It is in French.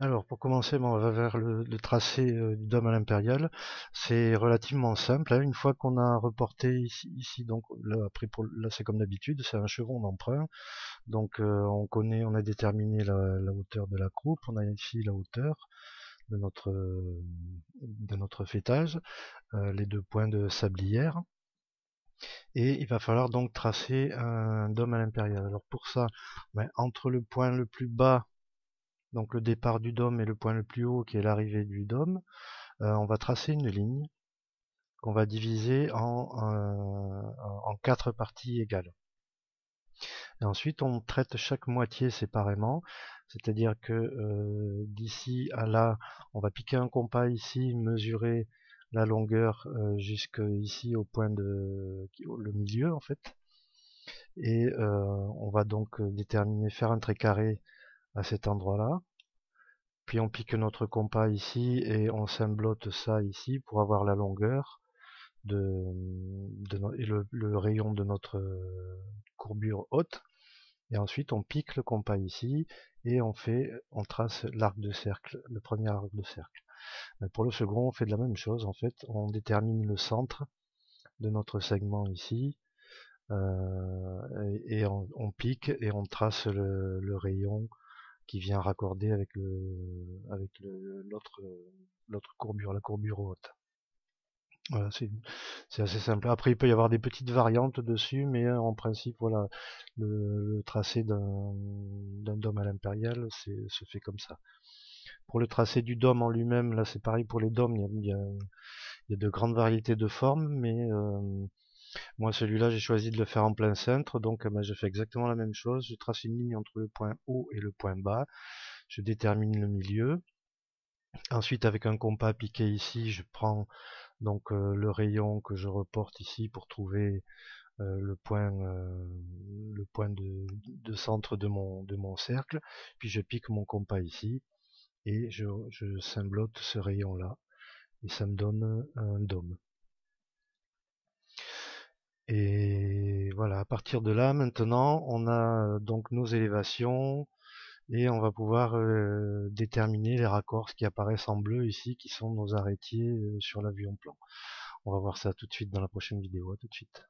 Alors pour commencer, on va vers le tracé du dôme à l'impériale. C'est relativement simple, hein. Une fois qu'on a reporté ici donc là, après là c'est comme d'habitude, c'est un chevron d'emprunt. Donc on a déterminé la hauteur de la croupe, on a ici la hauteur de notre fêtage, les deux points de sablière, et il va falloir donc tracer un dôme à l'impériale. Alors pour ça, entre le point le plus bas, donc le départ du dôme, et le point le plus haut qui est l'arrivée du dôme, on va tracer une ligne qu'on va diviser en 4 parties égales. Et ensuite, on traite chaque moitié séparément, c'est-à-dire que d'ici à là, on va piquer un compas ici, mesurer la longueur jusqu'ici au point le milieu en fait, et on va donc déterminer, faire un trait carré à cet endroit-là, puis on pique notre compas ici et on symblote ça ici pour avoir la longueur et le rayon de notre courbure haute. Et ensuite on pique le compas ici et on trace l'arc de cercle, le premier arc de cercle. Mais pour le second, on fait de la même chose en fait, on détermine le centre de notre segment ici, et on pique et on trace le rayon qui vient raccorder avec l'autre courbure, la courbure haute. Voilà, c'est assez simple. Après, il peut y avoir des petites variantes dessus, mais en principe, voilà, le tracé d'un dôme à l'impériale se fait comme ça. Pour le tracé du dôme en lui-même, là, c'est pareil pour les dômes, il y a de grandes variétés de formes, mais moi, celui-là, j'ai choisi de le faire en plein cintre, donc je fais exactement la même chose. Je trace une ligne entre le point haut et le point bas. Je détermine le milieu. Ensuite, avec un compas piqué ici, je prends donc le rayon que je reporte ici pour trouver le point de centre de mon cercle. Puis je pique mon compas ici et je symblote ce rayon-là. Et ça me donne un dôme. Et voilà, à partir de là, maintenant, on a donc nos élévations et on va pouvoir déterminer les raccords qui apparaissent en bleu ici, qui sont nos arrêtiers sur la vue en plan. On va voir ça tout de suite dans la prochaine vidéo. À tout de suite.